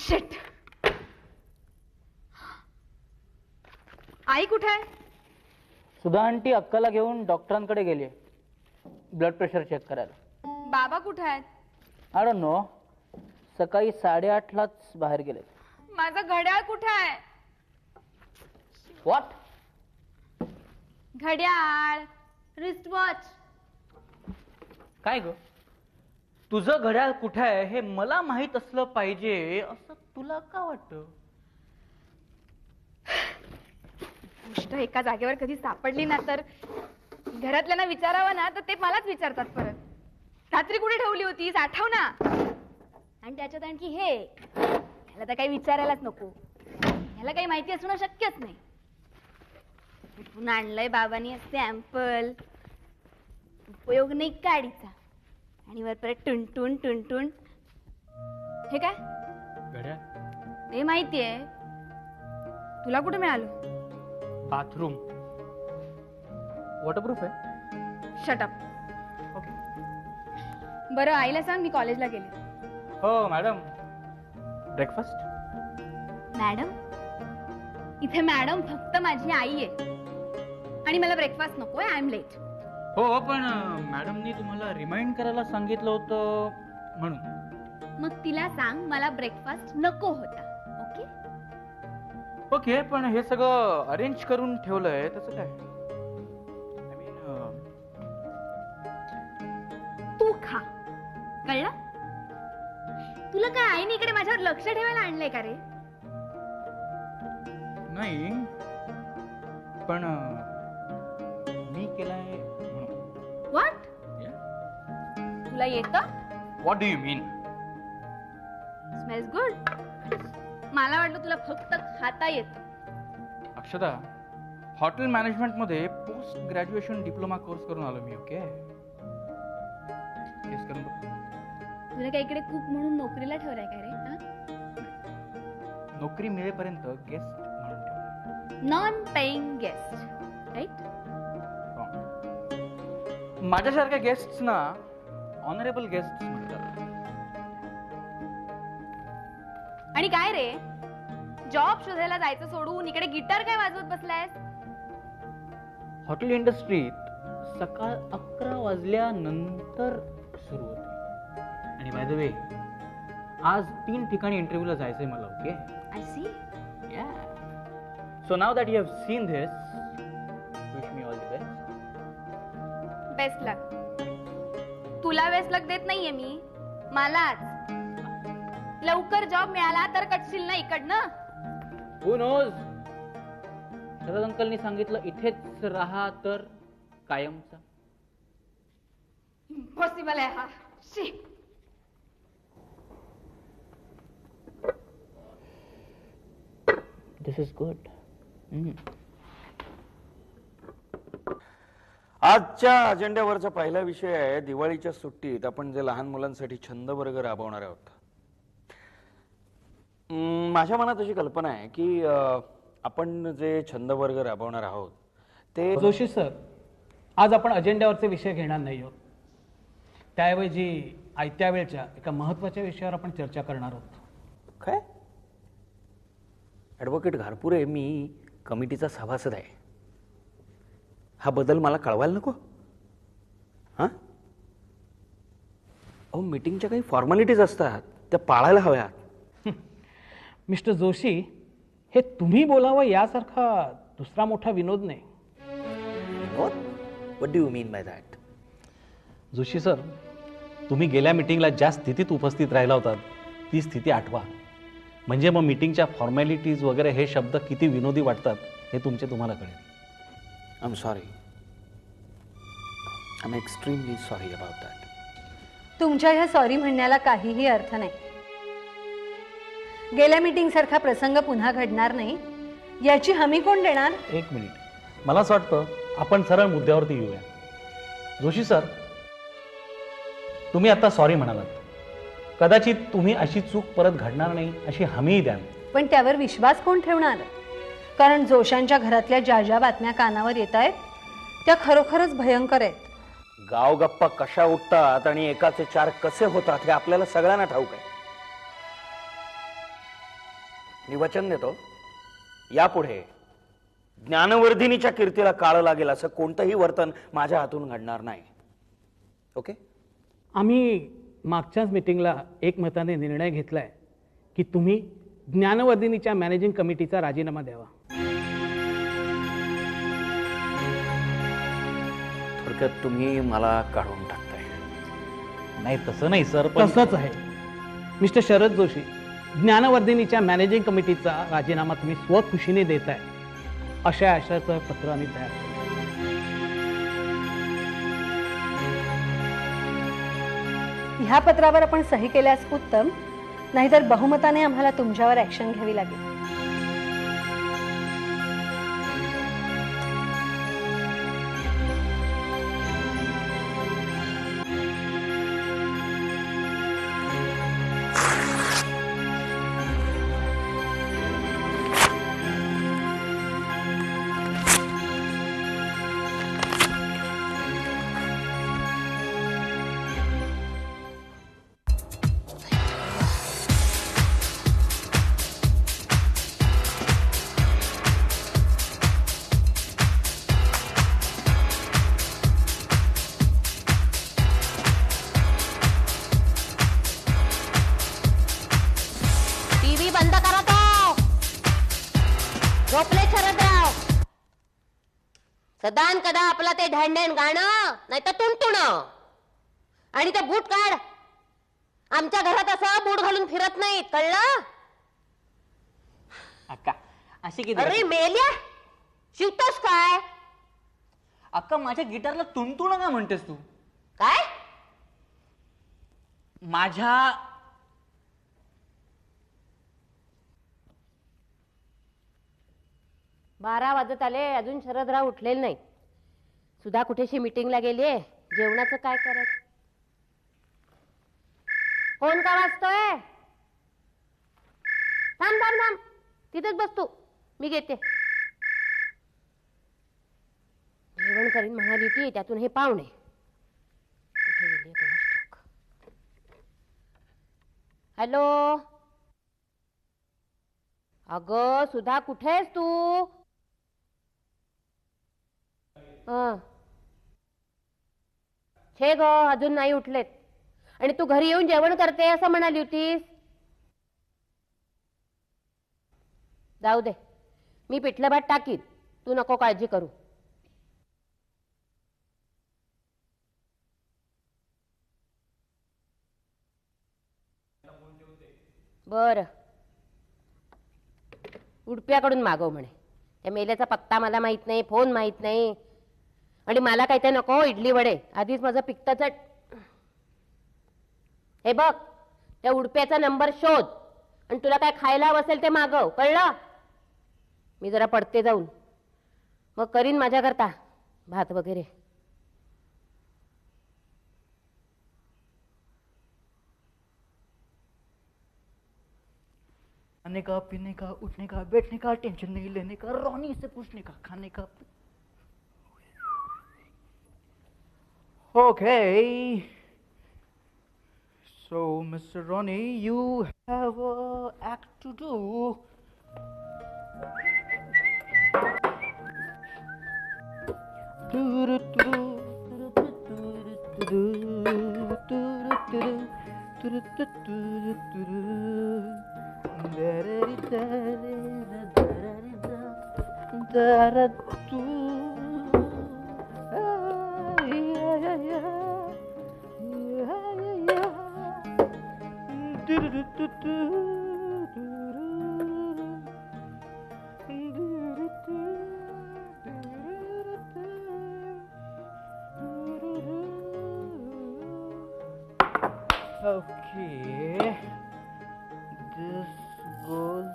Shit. आई कुठे आहे? सुधा aunty अक्काला घेऊन डॉक्टरांकडे गेली, ब्लड प्रेशर चेक करायला. बाबा कुठे आहेत? I don't know. सकाळी 8:30लाच बाहेर गेले. माझं घड्याळ कुठे आहे? व्हॉट? घड्याळ, रिस्ट वॉच. काय ग, तुझं घड्याळ कुठे आहे हे मला माहित असलं पाहिजे असं तुला का वाटतं? गोष्ट एका जागेवर कधी सापडली ना तर घरातल्यांना विचारावं ना तर ते मलाच विचारतात परत. रात्री कुठे ठेवली होतीस, आठव ना. आणि त्याच्यात आणखी हे, ह्याला तर काही विचारायलाच नको. ह्याला काही माहिती असणं शक्यच नाही. कुठून आणलंय बाबांनी सॅम्पल, उपयोग नाही काडीचा. आणि वर परत टुनटुन टुनटुन. हे काय घड्याळ? ते माहितीये. तुला कुठे मिळालं? बाथरूम. वॉटरप्रूफ आहे? Shut up. ओके. बरं आईला सांग मी कॉलेजला गेले. हो मॅडम. ब्रेकफास्ट? मॅडम? इथे मॅडम फक्त माझी आई आहे आणि मला ब्रेकफास्ट नकोय. I am late. हो पण मॅडमनी तुम्हाला रिमाइंड करायला सांगितलं होतं म्हणून. मग तिला सांग मला ब्रेकफास्ट नको होता. Okay okay. पण हे सगळं अरेंज करून ठेवलंय त्याचं काय? आय मीन तू खा. कळलं? तुला काय आईने इकडे माझ्यावर लक्ष ठेवायला आणलंय का रे? नाही पण मी केलाय म्हणून. व्हॉट? तुला येतं? What do you mean? Smells good. मला वाटलं तुला फक्त खाता येतं. अक्षता, हॉटेल मॅनेजमेंट मध्ये पोस्ट ग्रॅज्युएशन डिप्लोमा कोर्स करून आलो मी. ओके. टेस्ट करून बघ. तुला काय इकडे कुक म्हणून नोकरीला ठेवलाय का रे? नोकरी मिळेपर्यंत गेस्ट म्हणून ठेवलं. Non paying guest, right? माझ्यासारख्या गेस्ट्सना ऑनरेबल गेस्ट म्हणतात. आणि काय रे, जॉब शोधायला जायचं सोडून इकडे गिटार काय वाजवत बसलायस? हॉटेल इंडस्ट्रीत सकाळ 11 वाजल्यानंतर सुरू होते. आणि बाय द वे आज 3 ठिकाणी इंटरव्ह्यूला जायचंय मला. Okay. I see. Yeah. So now that you have seen this, wish me all the best. Best luck. तुला बेस्ट लक देत नाहीये मी, मलाच. लवकर जॉब मिळाला तर कटशील ना इकडनं. हू नोज. शरद अंकलनी सांगितलं इथेच राहा तर कायमचा. इम्पॉसिबल आहे हा. शी. दिस इज गुड. आजच्या अजेंड्यावरचा पहिला विषय आहे दिवाळीच्या सुट्टीत आपण जे लहान मुलांसाठी छंद वर्ग राबवणार आहोत. माझ्या मनात अशी कल्पना आहे की आपण जे छंद वर्ग राबवणार आहोत ते. जोशी सर, आज आपण अजेंड्यावरचे विषय घेणार नाही आहोत. त्याऐवजी आयत्या वेळच्या एका महत्वाच्या विषयावर आपण चर्चा करणार आहोत. काय? ॲडव्होकेट घारपुरे, मी कमिटीचा सभासद आहे. हा बदल मला कळवायला नको? हां, अहो मीटिंगच्या काही फॉर्मॅलिटीज असतात त्या पाळायला हव्यात. मिस्टर जोशी, हे तुम्ही बोलावं यासारखा दुसरा मोठा विनोद नाही. What do you mean by that? Joshi sir, तुम्ही गेल्या मीटिंगला ज्या स्थितीत उपस्थित राहिला होता ती स्थिती आठवा. म्हणजे मग मीटिंगच्या फॉर्मॅलिटीज वगैरे हे शब्द किती विनोदी वाटतात हे तुम्हाला कळेल. I am sorry. I am extremely sorry about that. तुमच्या ह्या सॉरी म्हणण्याला काहीही अर्थ नाही. गेल्या मीटिंग सारखा प्रसंग पुन्हा घडणार नाही याची हमी कोण देणार? एक मिनिट, मला असं वाटतं आपण सरळ मुद्द्यावरती येऊया. जोशी सर, तुम्ही आता सॉरी म्हणालात. कदाचित तुम्ही अशी चूक परत घडणार नाही अशी हमीही द्याल. पण त्यावर विश्वास कोण ठेवणार? कारण जोशांच्या घरातल्या ज्या ज्या बातम्या कानावर येत आहेत त्या खरोखरच भयंकर आहेत. गाव गप्पा कशा उठतात आणि एकाचे 4 कसे होतात हे आपल्याला सगळ्यांना ठाऊक आहे. मी वचन देतो, यापुढे ज्ञानवर्धिनीच्या कीर्तीला काळ लागेल असं कोणतंही वर्तन माझ्या हातून घडणार नाही. ओके? आम्ही मागच्याच मीटिंगला एकमताने निर्णय घेतलाय की तुम्ही ज्ञानवर्धिनीच्या मॅनेजिंग कमिटीचा राजीनामा द्यावा. थोडक्यात तुम्ही मला काढून टाकताय. नाही तसं नाही सर, पण तसंच आहे मिस्टर शरद जोशी. ज्ञानवर्धिनीच्या मॅनेजिंग कमिटीचा राजीनामा तुम्ही स्वखुशीने देताय अशा आशयाचं पत्र आम्ही तयार केलं. ह्या पत्रावर आपण सही केल्यास उत्तम, नाहीतर बहुमताने आम्हाला तुमच्यावर ऍक्शन घ्यावी लागेल. टीव्ही बंद करा तो. झोपले शरदराव. सदान कदा आपला ते ढॅंढण गाणं नाही तर तुणतुण. आणि ते बूट काढ. आमच्या घरात असं बूट घालून फिरत नाहीत, कळलं? अक्का अशी किती अरे मेल्या, शिवतोस काय? अक्का माझ्या गिटारला तुणतुण का म्हणतेस तू? काय? माझ्या बारा वाजत आले, अजून शरदराव उठलेले नाही. सुधा कुठेशी मीटिंगला गेलीये. जेवणाचं काय करत? फोन का वाजतोय? थांब थांब थांब, तिथेच बस तू, मी घेते. जेवण करीन म्हणाली ती, त्यातून हे पाहुणे कुठे गेली कोणास ठाऊक. हॅलो, अगं सुधा कुठेस तू? छे ग, अजून नाही उठलेत. आणि तू घरी येऊन जेवण करते असं म्हणाली होतीस. जाऊ दे, मी पिठलं भात टाकीन, तू नको काळजी करू. बर, उडप्याकडून मागव म्हणे. त्या मेल्याचा पत्ता मला माहित नाही, फोन माहित नाही. आणि मला काय ते नको, इडली वडे. आधीच माझं पित्ताचं. हे बघ, त्या उडप्याचा नंबर शोध आणि तुला काय खायला हवं असेल ते मागव, कळलं? मी जरा पडते जाऊन, मग करीन माझ्याकरता भात वगैरे. खाने का, पीने का, उठने का, बैठने का, टेंशन नहीं लेने का, रोनी से पूछने का, खाने का. Okay. So, Mr. Ronnie, you have an act to do. Okay, this goes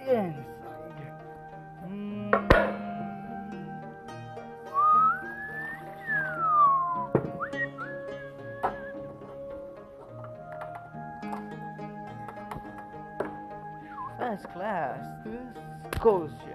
inside. First class, this goes here.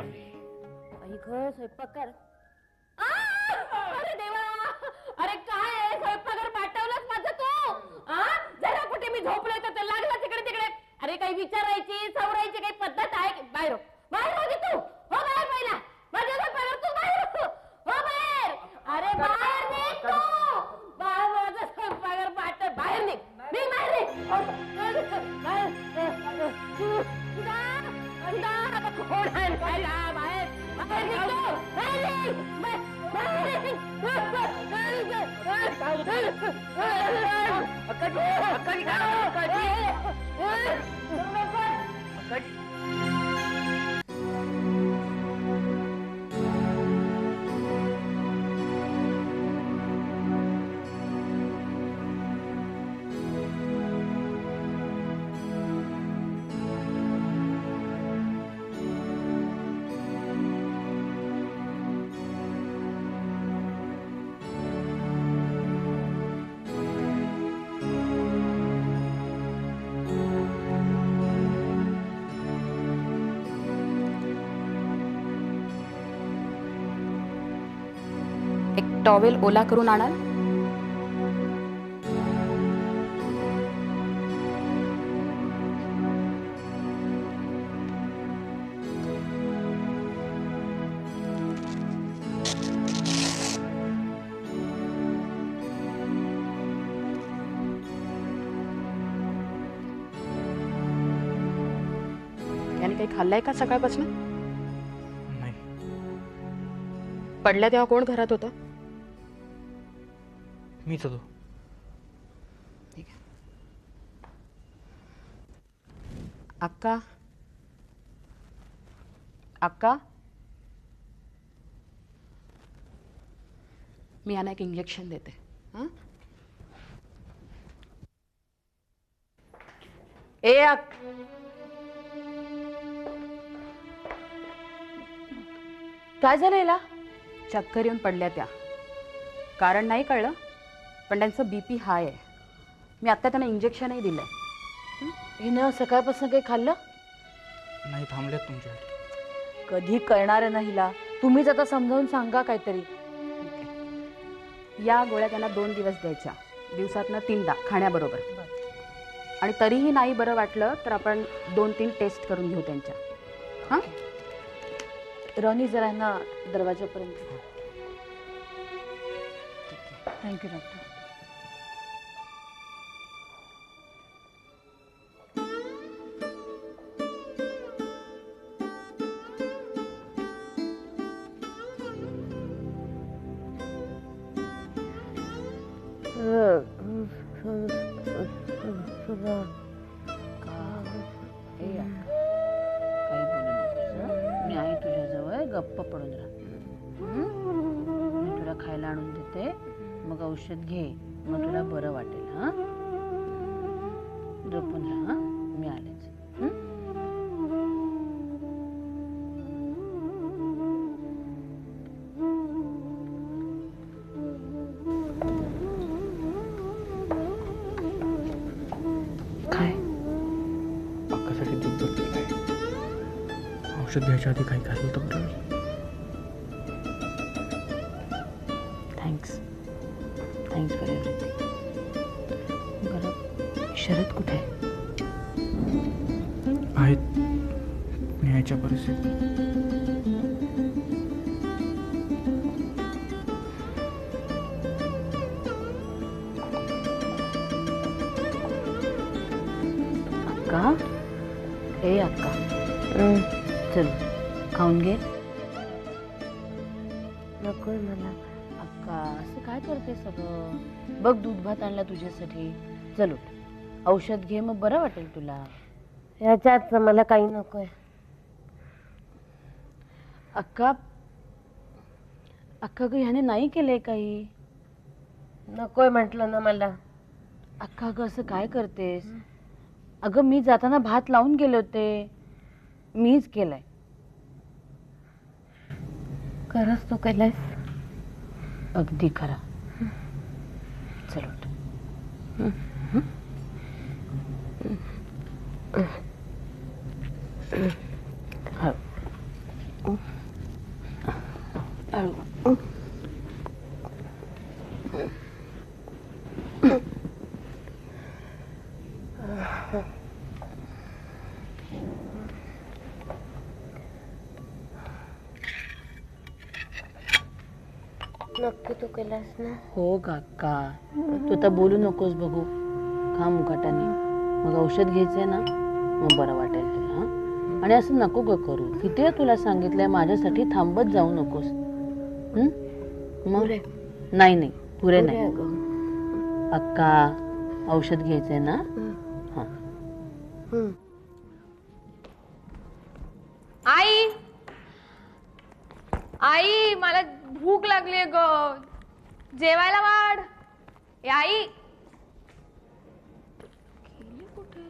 लागली. आई ग स्वयंपाक कर. अरे देवा, अरे काय आहे, स्वयंपाकघर पाठवलंच माझं तू. जरा कुठे मी झोपलोय तर ते लागलं तिकडे तिकडे. अरे काही विचारायची सवरायची काही पद्धत आहे की? बाहेर बाहेर हो तू, हो बाहेर पहिला. माझ्या स्वयंपाकघर तू बाहेर हो, बाहेर. अरे बाहेर निघ तू, बाहेर. माझं स्वयंपाकघर पाठव, बाहेर निघ, निघ बाहेर निघ. कोण आहे बाहेर? बाहेर निघ तू, बाहेर निघ. एक टॉवेल ओला करून आणाल? याने काही खाल्लंय का सकाळपासून? नाही. पडल्या तेव्हा कोण घरात होतं? मीच होतो. ठीक आहे. अक्का, अक्का, मी यांना एक इंजेक्शन देते. हं? काय झालं हिला? चक्कर येऊन पडल्या त्या. कारण नाही कळलं, पण त्यांचं BP हाय आहे. मी आत्ता त्यांना इंजेक्शनही दिलंय. हिनं सकाळपासून काही खाल्लं? नाही, थांबल्यात तुमच्यासाठी. कधी कळणार आहे ना हिला? तुम्हीच आता समजावून सांगा काहीतरी. या गोळ्या त्यांना 2 दिवस द्यायच्या, दिवसातनं 3दा खाण्याबरोबर. आणि तरीही नाही बरं वाटलं तर आपण 2-3 टेस्ट करून घेऊ त्यांच्या. हां, रॉनी जरा ना दरवाजापर्यंत. Thank you doctor. काही बोलू नकोस. मी आहे तुझ्याजवळ, गप्प पडून राहा. मी तुला खायला आणून देते, मग औषध घे, मग तुला बरं वाटेल. हा, झोपून राहा. मी आलेच. काय अक्कासाठी दूध बदललंय. औषध घ्यायच्या आधी काही खाल्लं होतं बरं. Thanks for everything. बरं, शरद कुठे आहे? आहेत न्यायच्या परिस्थितीत. अक्का, ए अक्का, चल खाऊन घे. नको मला. अक्का, असं काय करते सगळं? बघ, दूध भात आणला तुझ्यासाठी. चल उठ, औषध घे, मग बरं वाटेल तुला. याच्यात मला काही नकोय. अक्का, अक्का ग, ह्याने नाही केलंय काही? नकोय म्हटलं ना मला. अक्का ग, असं काय करतेस? अगं, मी जाताना भात लावून गेले होते, मीच केलाय. खरंच तू केलंयस? अगदी खरा. चल उठ. हळू. नक्की तू केलास ना? हो काका, तू आता बोलू नकोस बघू. खा मुकाटाने, मग औषध घ्यायचंय ना, मग बरं वाटेल तुला. हं? आणि असं नको ग करू. किती तुला सांगितलंय माझ्यासाठी थांबत जाऊ नकोस. मग नाही पुरे नाही अक्का, औषध घ्यायचंय ना. हा. आई आई मला भूक लागली ग, जेवायला वाढ. ए आई, गेली कुठे?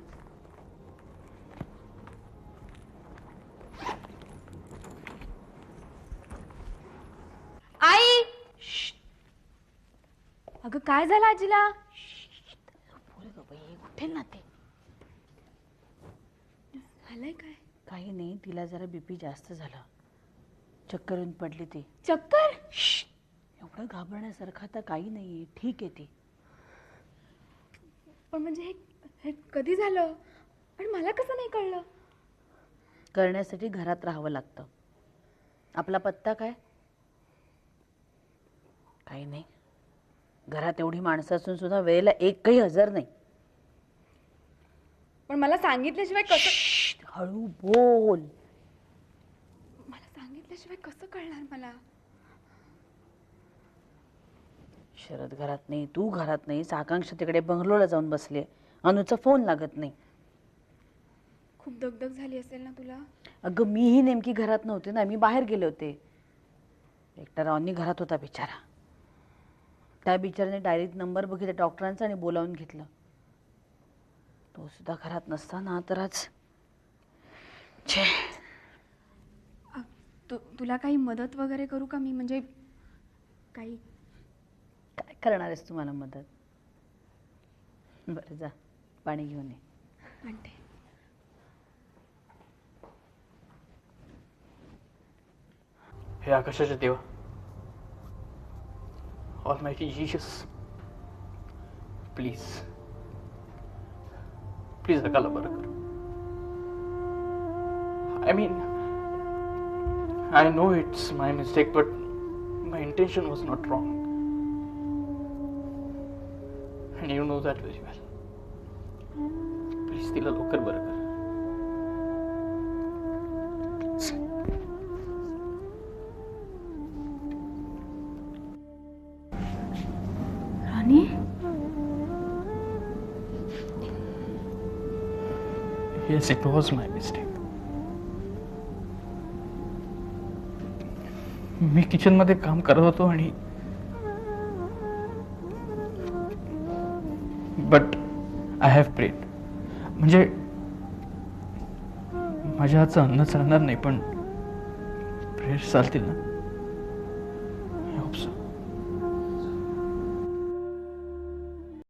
आई, अगं काय झालं आजीला? उठेल ना ते. झालंय काय? काही नाही, तिला जरा बीपी जास्त झाला, चक्कर येऊन पडली ती. चक्कर? एवढं घाबरण्यासारखं आता काही नाहीये, ठीक आहे ती. पण म्हणजे हे कधी झालं आणि मला कसं नाही कळलं? करण्यासाठी घरात राहावं लागतं. आपला पत्ता काय? काही नाही, घरात एवढी माणसं असून सुद्धा वेळेला एकही हजर नाही. पण मला सांगितल्याशिवाय कसं? हळू बोल. मला सांगितल्याशिवाय कसं कळणार मला? शरद घरात नाही, तू घरात नाही, आकांक्षा तिकडे बंगलोला जाऊन बसले, अनुचा फोन लागत नाही. खूप दगदग झाली असेल ना तुला? अगं मीही नेमकी घरात नव्हते ना, मी बाहेर गेले होते. एकटा रावनी घरात होता बिचारा. त्या बिचाराने डायरीत नंबर बघितला डॉक्टरांचा आणि बोलावून घेतलं. तो सुद्धा घरात नसताना तर आज तुला काही मदत वगैरे करू का मी? म्हणजे काही काय करणार आहेस तुम्हाला मदत? बरं जा, पाणी घेऊन ये. म्हणते. हे आकाशाचे देवा, Almighty Jesus, प्लीज अकाला बरं कर. I mean, I know it's my mistake, but my intention was not wrong. And you know that very well. Please तिला लवकर बरं कर. राणी, Yes, it was my mistake. Me kitchen मध्ये काम करत होतो आणि बट आय हॅव प्रेड. म्हणजे माझ्या हातचं अन्न चालणार नाही, पण प्रेयर्स चालतील ना.